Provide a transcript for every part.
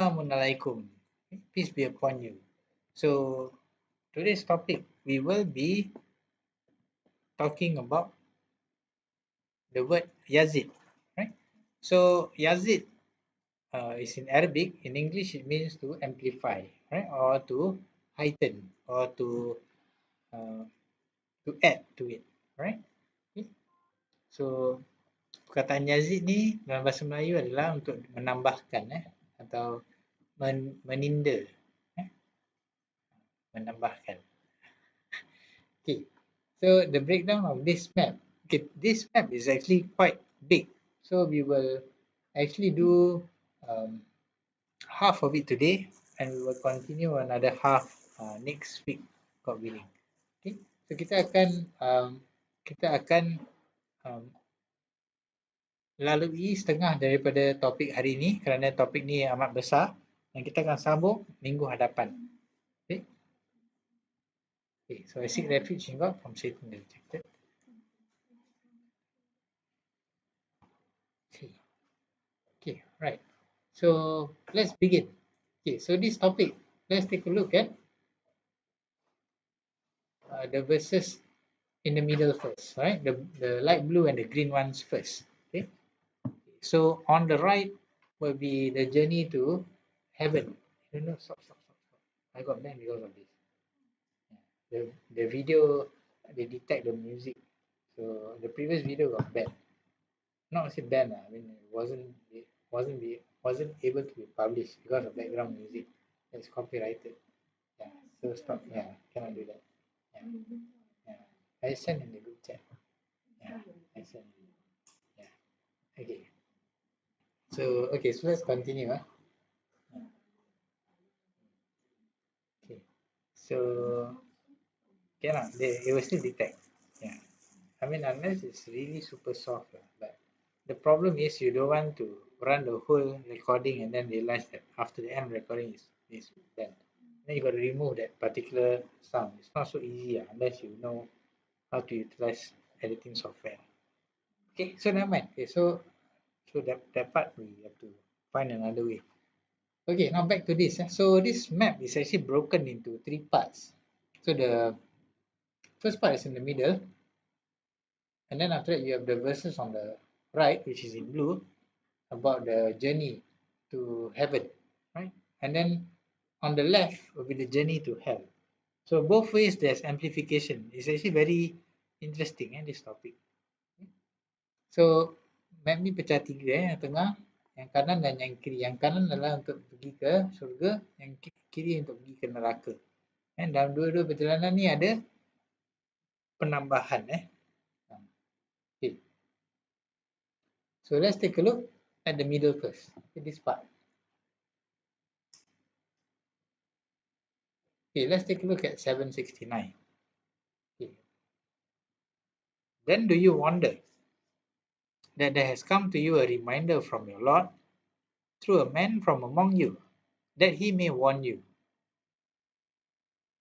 Assalamualaikum. Peace be upon you. So today's topic we will be talking about the word Yazid, right? So Yazid is in Arabic. In English, it means to amplify, right, or to heighten, or uh, to add to it, right? Okay. So perkataan Yazid ni dalam bahasa Melayu adalah untuk menambahkan, atau meninda, menambahkan. Okay, so the breakdown of this map. Okay, this map is actually quite big. So we will actually do half of it today, and we will continue another half next week. God willing. Okay, so kita akan um, lalui setengah daripada topik hari ini kerana topik ni amat besar, dan kita akan sambung minggu hadapan. Okay. Okay, so I seek refuge in God from Satan the rejected. Okay. Okay, right. So let's begin. Okay, so this topic, let's take a look at the verses in the middle first, right? The light blue and the green ones first. Okay, so on the right will be the journey to heaven. No, stop. I got banned because of this. The video, they detect the music, so the previous video got banned. Not say banned, I mean it wasn't able to be published because of background music. It's copyrighted. Yeah, so stop. Yeah, cannot do that. Yeah. I sent in the group chat. Yeah, I sent. Yeah. Okay. So let's continue. Okay. So it will still detect. Yeah. I mean, unless it's really super soft, but the problem is you don't want to run the whole recording and then realize that after the end recording is done. Then you got to remove that particular sound. It's not so easy unless you know how to utilize editing software. Okay, so never mind. Okay, so that part we have to find another way. Okay, now back to this. So this map is actually broken into three parts. So the first part is in the middle, and then after that you have the verses on the right, which is in blue, about the journey to heaven, right? And then on the left will be the journey to hell. So both ways there's amplification. It's actually very interesting, this topic. So map ni pecah tiga, yang tengah, yang kanan dan yang kiri. Yang kanan adalah untuk pergi ke syurga, yang kiri untuk pergi ke neraka. Dan dalam dua-dua perjalanan ni ada penambahan. Okay. So let's take a look at the middle first. Okay, this part. Okay, let's take a look at 769. Okay. Then do you wonder that there has come to you a reminder from your Lord through a man from among you, that he may warn you?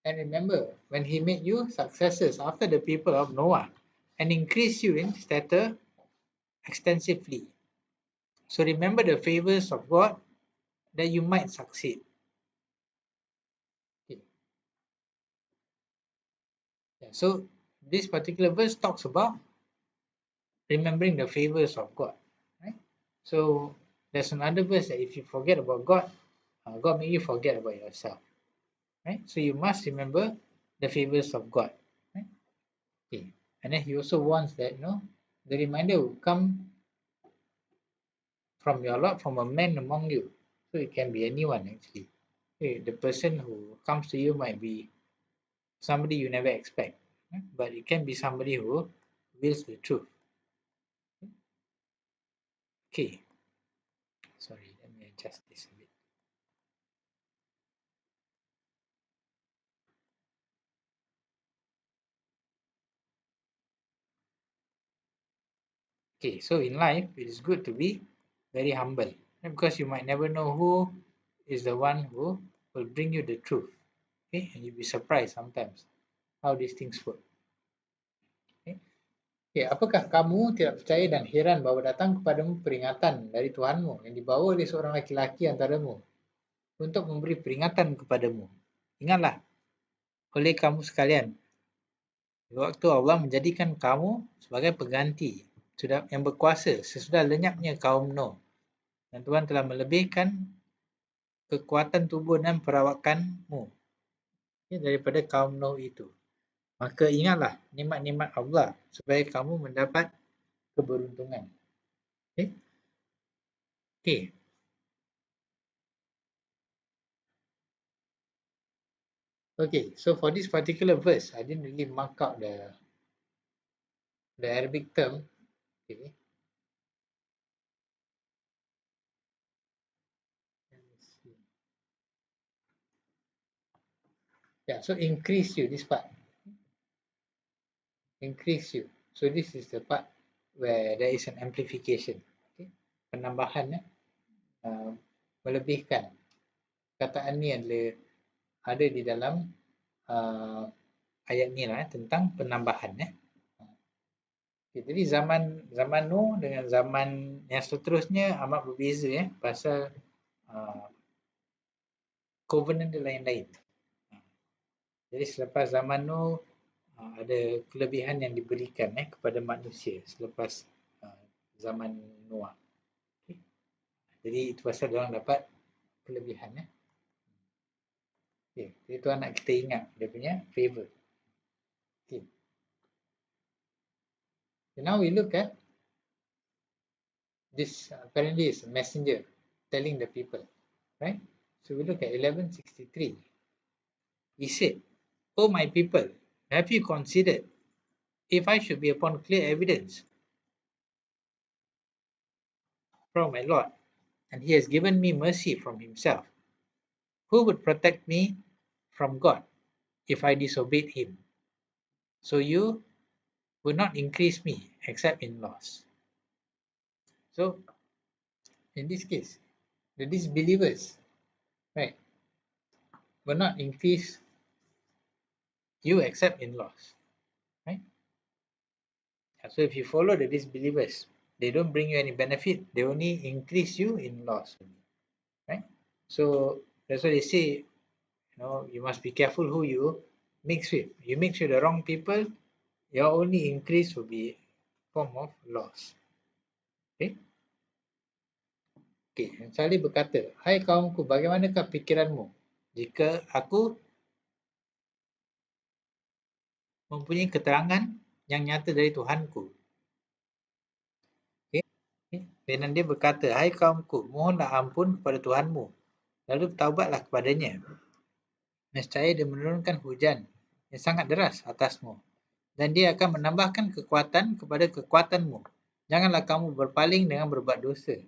And remember, when he made you successors after the people of Noah and increased you in stature extensively. So remember the favors of God that you might succeed. Okay. Yeah, so this particular verse talks about remembering the favors of God, right? So there's another verse that if you forget about God, God make you forget about yourself, right? So you must remember the favors of God, right? Okay. And then he also warns that the reminder will come from your Lord, from a man among you. So it can be anyone actually. Okay. The person who comes to you might be somebody you never expect, right? But it can be somebody who wills the truth. Okay. Sorry, let me adjust this a bit. Okay, so in life, it is good to be very humble, because you might never know who is the one who will bring you the truth. Okay, and you'll be surprised sometimes how these things work. Okay. Okay, apakah kamu tidak percaya dan heran bahawa datang kepadamu peringatan dari Tuhanmu yang dibawa oleh seorang laki-laki antaramu? untuk memberi peringatan kepadamu. Ingatlah, oleh kamu sekalian, waktu Allah menjadikan kamu sebagai pengganti sudah yang berkuasa sesudah lenyapnya kaum Nuh. Dan Tuhan telah melebihkan kekuatan tubuh dan perawakanmu daripada kaum Nuh itu. Maka ingatlah nikmat-nikmat Allah supaya kamu mendapat keberuntungan. Okay. Okay. Okay, so for this particular verse, I didn't really mark out the Arabic term. Okay. Let me see. Yeah, so increase you, this part. Increase you. So this is the part where there is an amplification. Okay. Penambahan, melebihkan. Kataan ni ada di dalam ayat ni lah tentang penambahan. Okay, jadi zaman Nuh dengan zaman yang seterusnya amat berbeza pasal covenant dia lain-lain. Jadi selepas zaman Nuh ada kelebihan yang diberikan kepada manusia selepas zaman Noah. Okay. Jadi itu pasal dia orang dapat kelebihan. Okay. Jadi tuan nak kita ingat dia punya favor. Okay. So now we look at this apparently is a messenger telling the people, right? So we look at 1163. He said, "O my people, have you considered if I should be upon clear evidence from my Lord, and he has given me mercy from himself, who would protect me from God if I disobeyed him? So you would not increase me except in loss." So in this case, the disbelievers, right, will not increase you except in loss, right? So if you follow the disbelievers, they don't bring you any benefit, they only increase you in loss, right? So that's why they say, you must be careful who you mix with. You mix with the wrong people, your only increase will be form of loss. Okay. Okay, Salih berkata, "Hai kaumku, bagaimanakah pikiranmu jika aku mempunyai keterangan yang nyata dari Tuhanku?" Okay. Dan dia berkata, "Hai kaumku, mohonlah ampun kepada Tuhanmu, lalu bertaubatlah kepadanya. Nescaya dia menurunkan hujan yang sangat deras atasmu, dan dia akan menambahkan kekuatan kepada kekuatanmu. Janganlah kamu berpaling dengan berbuat dosa."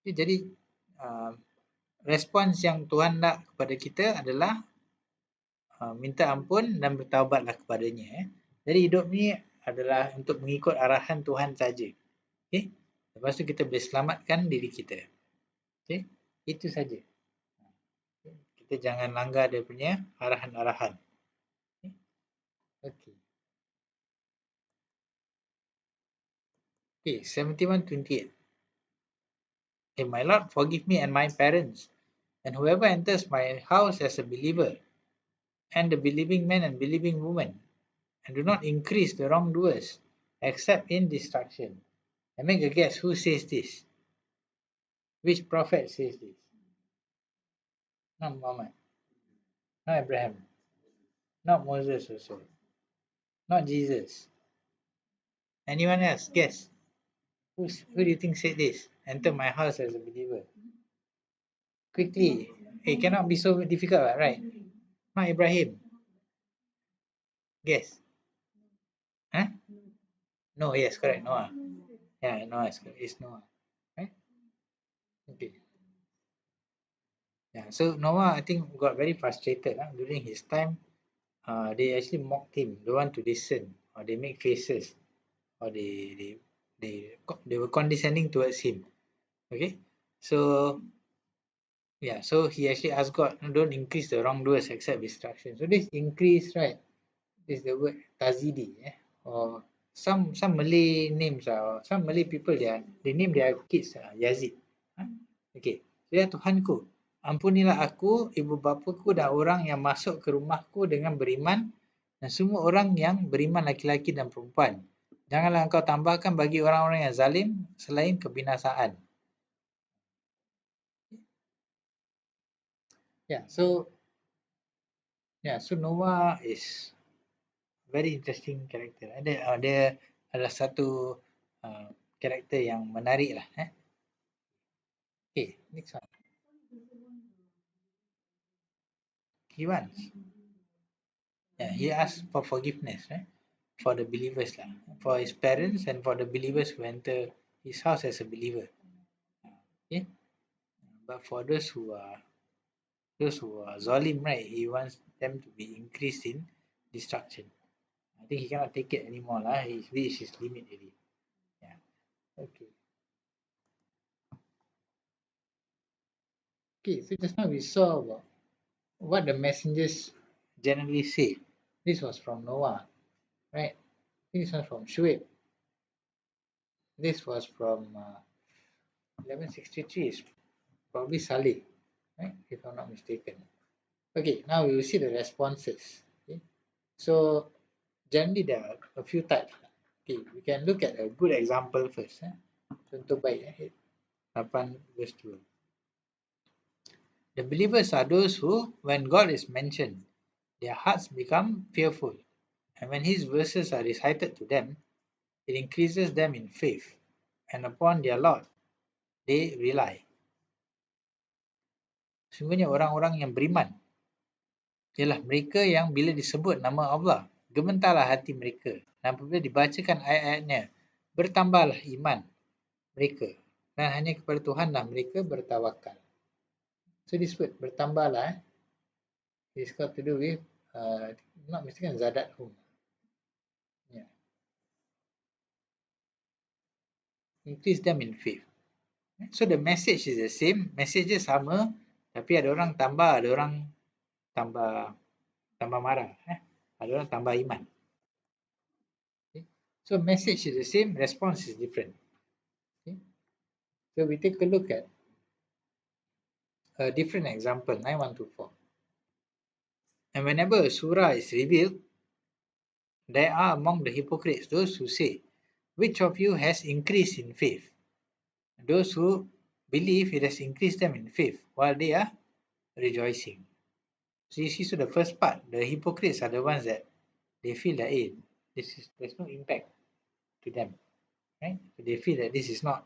Jadi respons yang Tuhan nak kepada kita adalah minta ampun dan bertaubatlah kepadanya. Jadi hidup ni adalah untuk mengikut arahan Tuhan saja. Okay? Lepas tu kita boleh selamatkan diri kita. Okay? Itu saja. Kita jangan langgar dia punya arahan-arahan. Okay. Okay, 71:28. "Hey, my Lord, forgive me and my parents, and whoever enters my house as a believer, and the believing man and believing woman, and do not increase the wrongdoers, except in destruction." And make a guess, who says this? Which prophet says this? Not Muhammad. Not Abraham. Not Moses also. Not Jesus. Anyone else? Guess. Who do you think said this? Enter my house as a believer. Quickly. It cannot be so difficult, right? Not Ibrahim. Guess. Huh? No, yes, correct. Noah. Yeah, Noah is correct. It's Noah. Right? Okay. Yeah, so Noah, I think, got very frustrated during his time. They actually mocked him. They want to listen, or they make faces, or they were condescending towards him. Okay, so yeah, so he actually asked God, "Don't increase the wrongdoers except destruction." So this increase, right, is the word tazidi, or some Malay names, or some Malay people, they name their kids Yazid. Okay, so ya Tuhanku, Ampunilah aku, ibu bapaku dan orang yang masuk ke rumahku dengan beriman dan semua orang yang beriman laki-laki dan perempuan. Janganlah engkau tambahkan bagi orang-orang yang zalim selain kebinasaan. So Noah is very interesting character. Dia adalah satu karakter yang menarik lah. Okay, next one. He wants. He asks for forgiveness, for the believers lah, for his parents and for the believers who enter his house as a believer. Okay, but for those who are zalim, right? He wants them to be increased in destruction. I think he cannot take it anymore lah. He's reached his limit already. Yeah. Okay. Okay. So just now we saw about what the messengers generally say. This was from Noah, right? This was from Shuaib. This was from 1163. Is probably Saleh, right? If I'm not mistaken. Okay. Now we will see the responses. Okay. So generally there are a few types. Okay, we can look at a good example first. Contoh baik 8 verse 2. The believers are those who, when God is mentioned, their hearts become fearful, and when his verses are recited to them, it increases them in faith, and upon their Lord they rely. Sungguhnya orang-orang yang beriman ialah mereka yang bila disebut nama Allah, gementarlah hati mereka, dan apabila dibacakan ayat-ayatnya, bertambahlah iman mereka, dan hanya kepada Tuhanlah mereka bertawakal. So this word bertambahlah, it's got to do with not mistaken zadat hum. Yeah. Increase them in faith. So the message is the same, message dia sama, tapi ada orang tambah, ada orang tambah marah, ada orang tambah iman. Okay. So message is the same, response is different. Okay. So we take a look at a different example, 9124. And whenever a surah is revealed, there are among the hypocrites those who say, which of you has increased in faith? Those who believe it has increased them in faith while they are rejoicing. So you see, so the first part, the hypocrites are the ones that they feel that there's no impact to them, right? So they feel that this is not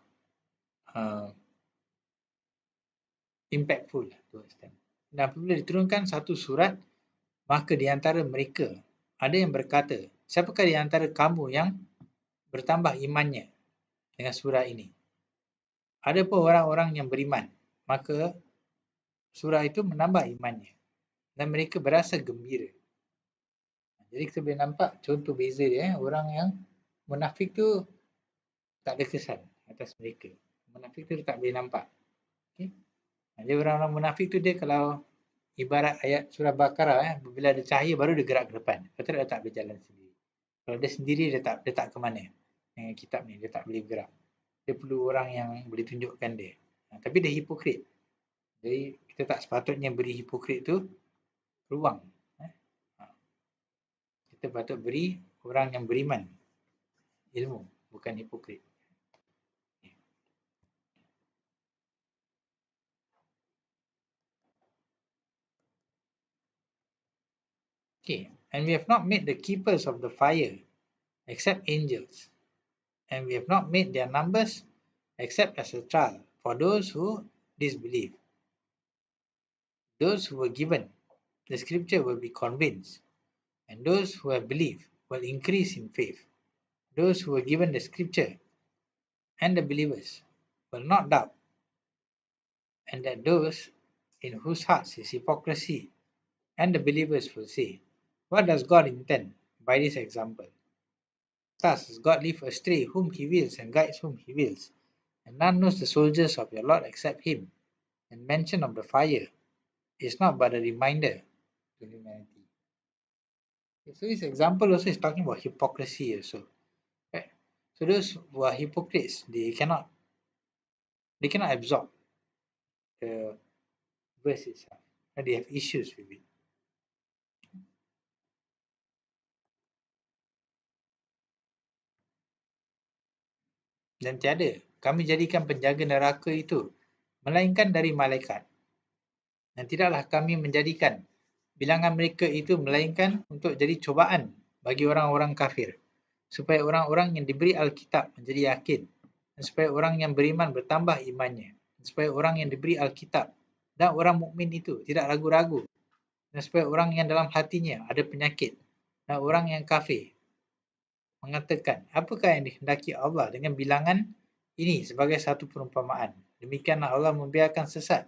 impactful towards them. Dan apabila diturunkan satu surat, maka di antara mereka ada yang berkata, siapakah di antara kamu yang bertambah imannya dengan surah ini? Ada pun orang-orang yang beriman, maka surah itu menambah imannya dan mereka berasa gembira. Jadi kita boleh nampak contoh beza dia, orang yang munafik tu tak ada kesan atas mereka. Munafik tu tak boleh nampak. Okay? Jadi orang-orang munafik tu dia kalau ibarat ayat surah Baqarah, bila ada cahaya baru dia gerak ke depan. Lepas tu dia tak boleh jalan sendiri. Kalau dia sendiri dia tak ke mana dengan kitab ni, dia tak boleh bergerak. Dia perlu orang yang boleh tunjukkan dia. Tapi dia hipokrit. Jadi kita tak sepatutnya beri hipokrit tu ruang. Kita patut beri orang yang beriman ilmu, bukan hipokrit. Okay, and we have not made the keepers of the fire except angels, and we have not made their numbers except as a trial for those who disbelieve. Those who were given the scripture will be convinced, and those who have believed will increase in faith. Those who were given the scripture and the believers will not doubt, and that those in whose hearts is hypocrisy and the believers will say, what does God intend by this example? Thus does God leave astray whom he wills and guides whom he wills, and none knows the soldiers of your Lord except him, and mention of the fire is not but a reminder to humanity. Okay, so this example also is talking about hypocrisy also. Right? So those who are hypocrites, they cannot absorb verse itself. And they have issues with it. Dan tiada kami jadikan penjaga neraka itu melainkan dari malaikat. Dan tidaklah kami menjadikan bilangan mereka itu melainkan untuk jadi cubaan bagi orang-orang kafir, supaya orang-orang yang diberi Alkitab menjadi yakin, dan supaya orang yang beriman bertambah imannya, dan supaya orang yang diberi Alkitab dan orang mukmin itu tidak ragu-ragu, dan supaya orang yang dalam hatinya ada penyakit dan orang yang kafir mengatakan, apakah yang dikehendaki Allah dengan bilangan ini sebagai satu perumpamaan. Demikianlah Allah membiarkan sesat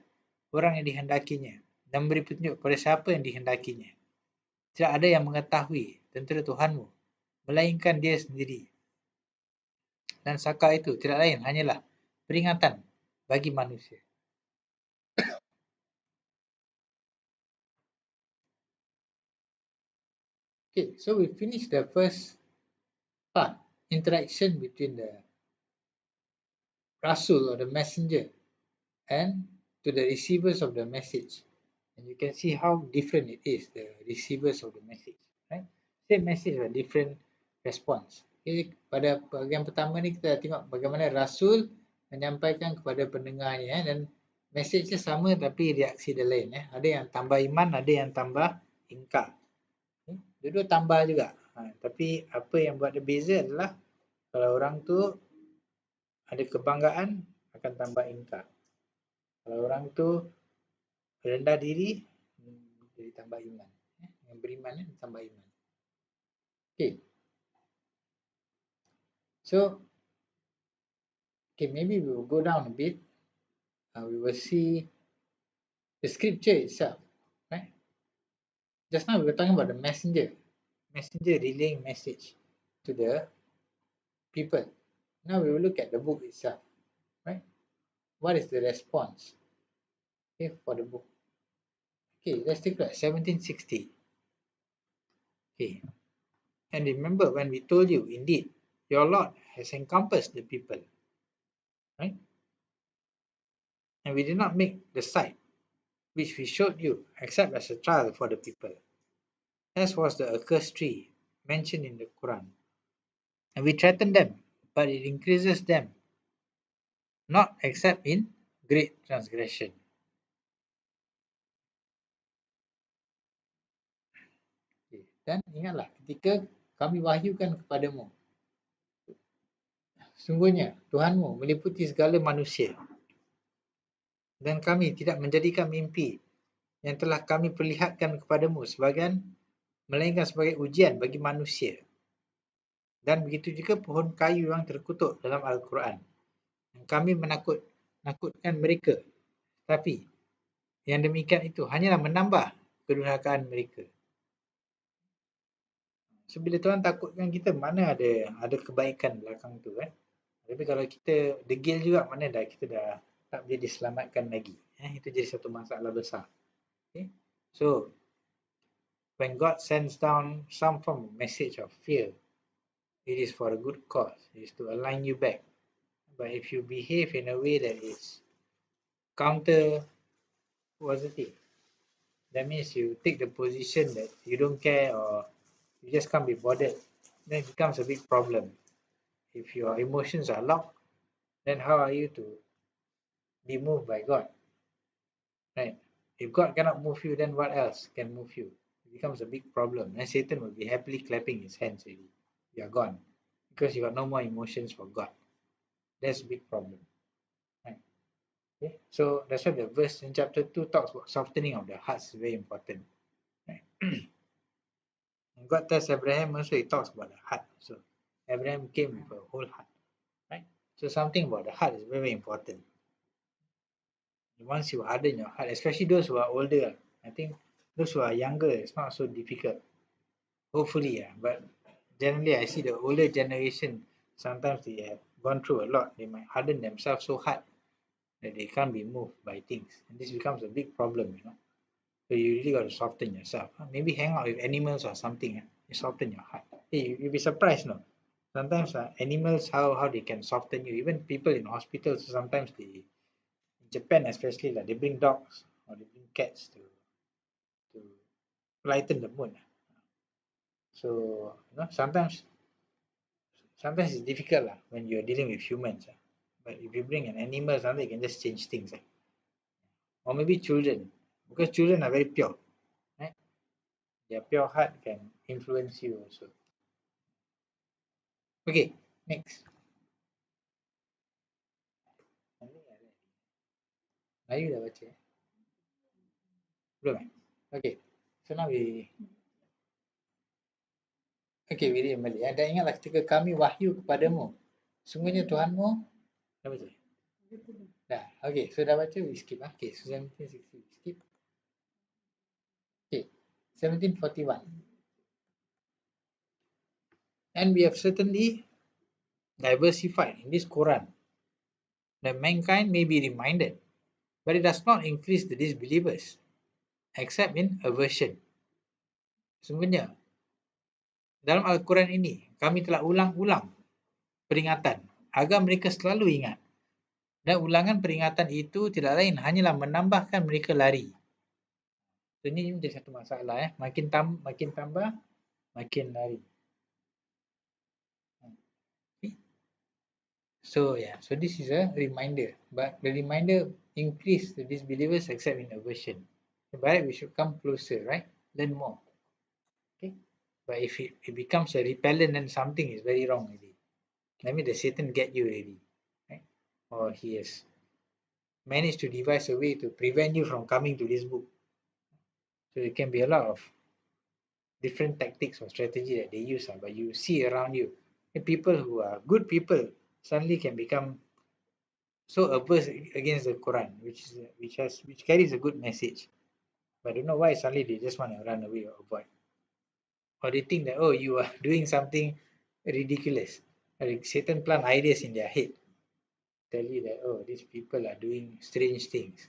orang yang dihendakinya dan memberi petunjuk kepada siapa yang dihendakinya. Tidak ada yang mengetahui tentera Tuhanmu, melainkan dia sendiri. Dan saka itu tidak lain hanyalah peringatan bagi manusia. Okay, so we finish the first part, interaction between the Rasul or the messenger and to the receivers of the message. And you can see how different it is, the receivers of the message, right? Same message but different response. Okay, pada bahagian pertama ni kita tengok bagaimana Rasul menyampaikan kepada pendengarnya dan message-nya sama tapi reaksi dia lain. Ada yang tambah iman, ada yang tambah ingkar. Dua-dua tambah juga. Tapi apa yang buat dia beza adalah kalau orang tu ada kebanggaan akan tambah ingkar. Kalau orang tu rendah diri, jadi tambah iman. Yang beriman tambah iman. Okay. So, okay, maybe we will go down a bit. We will see the scripture itself, right? Just now we were talking about the messenger relaying message to the people. Now we will look at the book itself, right? What is the response, okay, for the book? Okay, let's take a look at 1760. Okay, and remember when we told you, indeed, your Lord has encompassed the people, right? And we did not make the sight which we showed you except as a trial for the people, as was the accursed tree mentioned in the Quran. And we threaten them, but it increases them, not except in great transgression. Okay. Dan ingatlah ketika kami wahyukan kepadamu, sungguhnya Tuhanmu meliputi segala manusia, dan kami tidak menjadikan mimpi yang telah kami perlihatkan kepadamu sebagian melainkan sebagai ujian bagi manusia. Dan begitu juga pohon kayu yang terkutuk dalam Al-Quran. Kami menakutkan mereka, tapi yang demikian itu hanyalah menambah kedurhakaan mereka. So bila Tuhan takutkan kita, mana ada kebaikan belakang tu kan. Tapi kalau kita degil juga, mana kita dah tak boleh diselamatkan lagi. Itu jadi satu masalah besar. Okay? So when God sends down some form of message of fear, it is for a good cause. It is to align you back. But if you behave in a way that is counter positive, that means you take the position that you don't care or you just can't be bothered, then it becomes a big problem. If your emotions are locked, then how are you to be moved by God? Right? If God cannot move you, then what else can move you? It becomes a big problem. And Satan will be happily clapping his hands already. You are gone. Because you got no more emotions for God. That's a big problem. Right? Okay? So that's why the verse in chapter 2 talks about softening of the hearts is very important. Right? And God tells Abraham also, he talks about the heart. So Abraham came with a whole heart. Right? So something about the heart is very, very important. Once you harden your heart, especially those who are older, I think those who are younger, it's not so difficult. Hopefully, but generally I see the older generation, sometimes they have gone through a lot. They might harden themselves so hard that they can't be moved by things. And this becomes a big problem, you know. So you really got to soften yourself. Maybe hang out with animals or something, you soften your heart. Hey, you'll be surprised, no? Sometimes animals, how they can soften you. Even people in hospitals, sometimes they, in Japan especially, like they bring dogs or they bring cats to lighten the mood. So sometimes it's difficult when you're dealing with humans. But if you bring an animal, something you can just change things. Or maybe children, because children are very pure. Right? Their pure heart can influence you also. Okay, next. Melayu dah baca. Belum Okay. So now we read Malay. Dan ingatlah ketika kami wahyu kepadamu. Sungguhnya Tuhanmu. Dah baca? Dah. Okay. So dah baca, we skip. Okay. So 1760, we skip. Okay. 1741. And we have certainly diversified in this Quran that mankind may be reminded, but it does not increase the disbelievers, except in aversion. Sungguhnya, dalam Al-Quran ini, kami telah ulang-ulang peringatan agar mereka selalu ingat. Dan ulangan peringatan itu tidak lain hanyalah menambahkan mereka lari. So, ini menjadi satu masalah. Makin tambah, makin lari. Okay. So this is a reminder. But the reminder increase the disbelievers except in aversion. But we should come closer, right? Learn more. Okay. But if it becomes a repellent, then something is very wrong already. That means the Satan get you already, right? Or he has managed to devise a way to prevent you from coming to this book. So it can be a lot of different tactics or strategy that they use, but you see around you, people who are good people suddenly can become so averse against the Quran, which carries a good message. But I don't know why suddenly they just want to run away or avoid. Or they think that, oh, you are doing something ridiculous. Like Satan plant ideas in their head. Tell you that, oh, these people are doing strange things.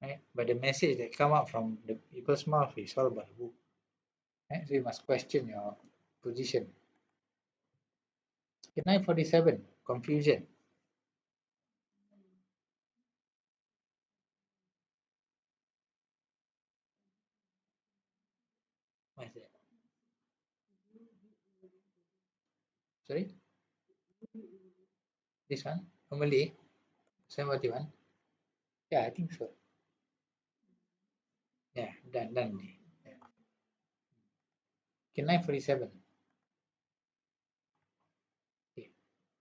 Right? But the message that come out from the people's mouth is all about the book. Right? So you must question your position. Okay, 947, confusion. What is that? Sorry? This one? Malay? 741? Yeah, I think so. Yeah, done. Yeah. Okay, 947. Okay.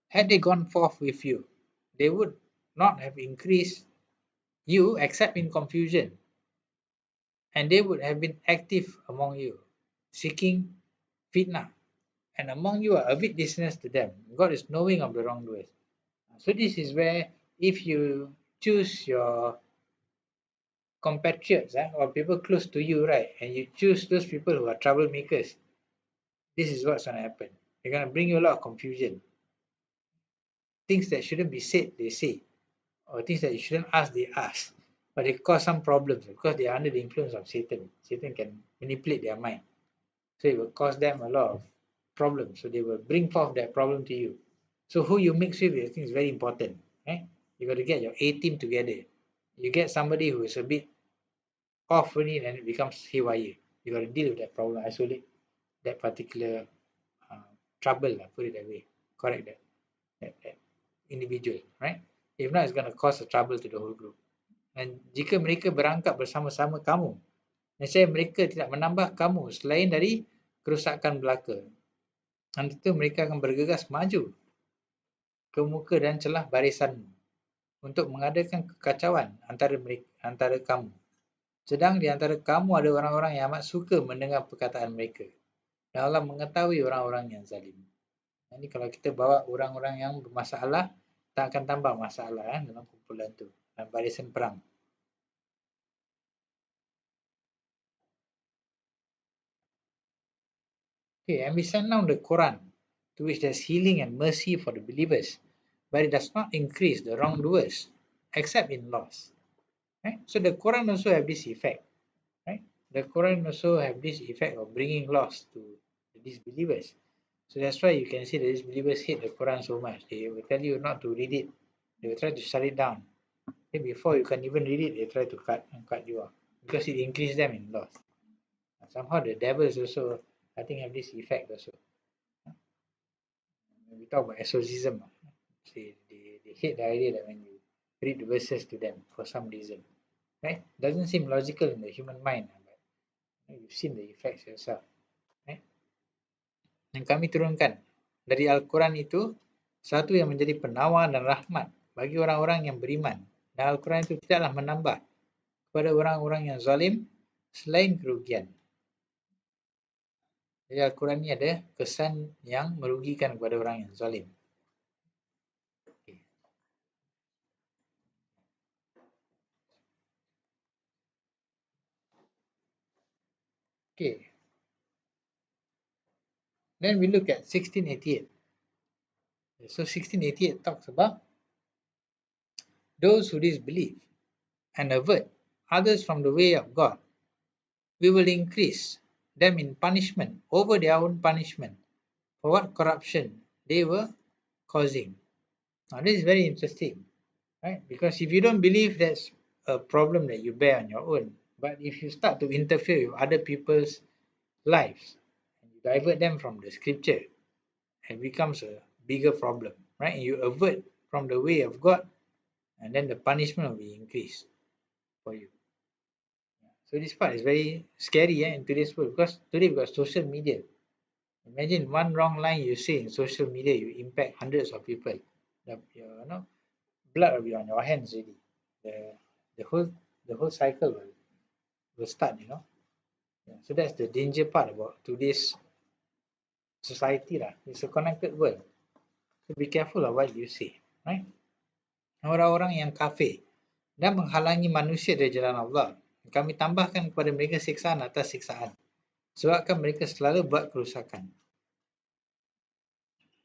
Had they gone forth with you, they would not have increased you except in confusion, and they would have been active among you, seeking fitna, and among you are avid listeners to them. God is knowing of the wrongdoers. So this is where if you choose your compatriots or people close to you, right, and you choose those people who are troublemakers, this is what's going to happen. They're going to bring you a lot of confusion. Things that shouldn't be said, they say, or things that you shouldn't ask, they ask. But they cause some problems because they are under the influence of Satan. Satan can manipulate their mind. So it will cause them a lot of problems. So they will bring forth that problem to you. So who you mix with, I think is very important. Right? You got to get your A team together. You get somebody who is a bit off on it and it becomes haywire. You got to deal with that problem, isolate that particular trouble, put it that way. Correct that individual, right? If not, it's going to cause a trouble to the whole group. Dan jika mereka berangkat bersama-sama kamu, nescaya mereka tidak menambah kamu selain dari kerusakan belaka. Dan itu mereka akan bergegas maju ke muka dan celah barisanmu untuk mengadakan kekacauan antara kamu. Sedang di antara kamu ada orang-orang yang amat suka mendengar perkataan mereka. Dan Allah mengetahui orang-orang yang zalim. Jadi kalau kita bawa orang-orang yang bermasalah, tak akan tambah masalah dalam kumpulan tu, dalam barisan perang. Okay, and we send down the Quran, to which there's healing and mercy for the believers, but it does not increase the wrongdoers, except in loss. Right? So the Quran also have this effect. Right? The Quran also have this effect of bringing loss to the disbelievers. So that's why you can see the disbelievers hate the Quran so much. They will tell you not to read it. They will try to shut it down. Okay, before you can even read it, they try to cut you off because it increases them in loss. Somehow the devils also, I think, have this effect also. When we talk about exorcism, they hate the idea that when you read the verses to them for some reason, right? Doesn't seem logical in the human mind, but you've seen the effects yourself, right? Yang kami turunkan dari Al-Quran itu satu yang menjadi penawar dan rahmat bagi orang-orang yang beriman. Dan Al-Quran itu tidaklah menambah kepada orang-orang yang zalim selain kerugian. Jadi Al-Quran ini ada kesan yang merugikan kepada orang yang zalim. Okay. Okay. Then we look at 1688. So 1688 talks about those who disbelieve and avert others from the way of God. We will increase them in punishment over their own punishment for what corruption they were causing. Now this is very interesting, right? Because if you don't believe, that's a problem that you bear on your own. But if you start to interfere with other people's lives and you divert them from the scripture, it becomes a bigger problem, right? And you avert from the way of God, and then the punishment will be increased for you. So this part is very scary in today's world, because today we got social media. Imagine one wrong line you say in social media, you impact hundreds of people. Blood will be on your hands already. The whole cycle will start. So that's the danger part about today's society lah. It's a connected world. So be careful of what you say, right? Orang-orang yang kafir dan menghalangi manusia dari jalan Allah, kami tambahkan kepada mereka siksaan atas siksaan, sebabkan mereka selalu buat kerusakan.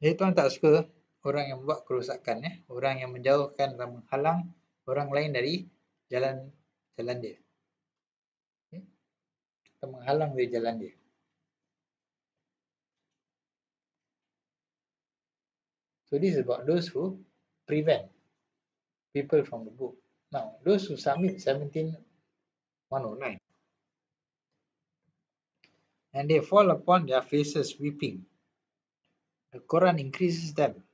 Jadi Tuhan tak suka orang yang buat kerusakan, orang yang menjauhkan dan menghalang orang lain dari jalan dia. Atau menghalang dari jalan dia. So this is about those who prevent people from the book. Now, those who submit 17:109, and they fall upon their faces weeping. The Quran increases them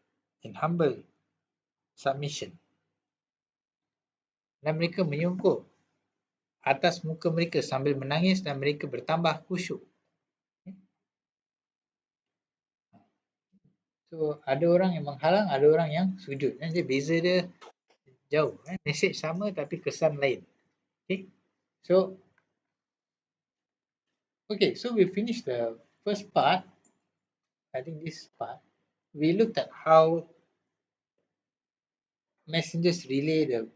in humble submission. Dan mereka menyungkur atas muka mereka sambil menangis dan mereka bertambah khusyuk. So ada orang yang menghalang, ada orang yang sujud. Jadi beza dia jauh. Mesej sama tapi kesan lain. So we finished the first part. I think this part. We looked at how messengers relay the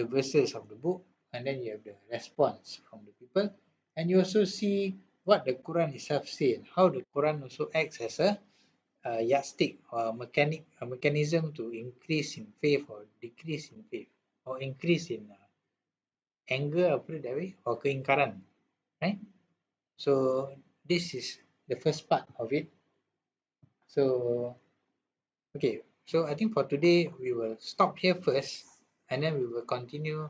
verses of the book, and then you have the response from the people, and you also see what the Quran itself says, how the Quran also acts as a yardstick or a mechanism to increase in faith or decrease in faith, or increase in anger, or put it that way, or keingkaran, right? So this is the first part of it. So so I think for today we will stop here first, and then we will continue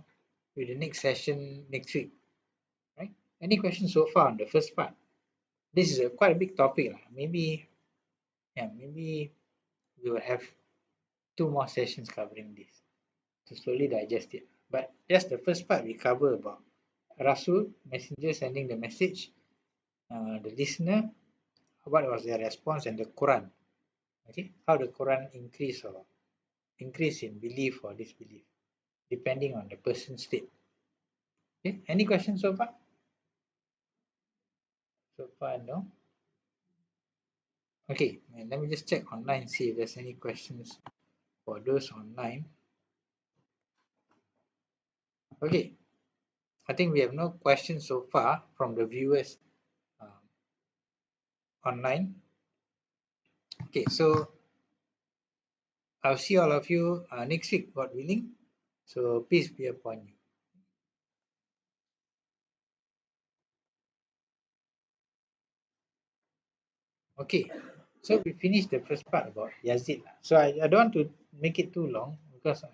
with the next session next week, right? Any questions so far on the first part? This is quite a big topic. Maybe we will have 2 more sessions covering this to slowly digest it. But just the first part, we cover about Rasul, messenger sending the message, the listener, what was their response, and the Quran. Okay, how the Quran increase in belief or disbelief, depending on the person's state. Okay, any questions so far? So far, no. Okay, and let me just check online, see if there's any questions for those online. Okay, I think we have no questions so far from the viewers online. Okay, so I'll see all of you next week, God willing. So peace be upon you. Okay, so we finished the first part about Yazid. So I don't want to make it too long, because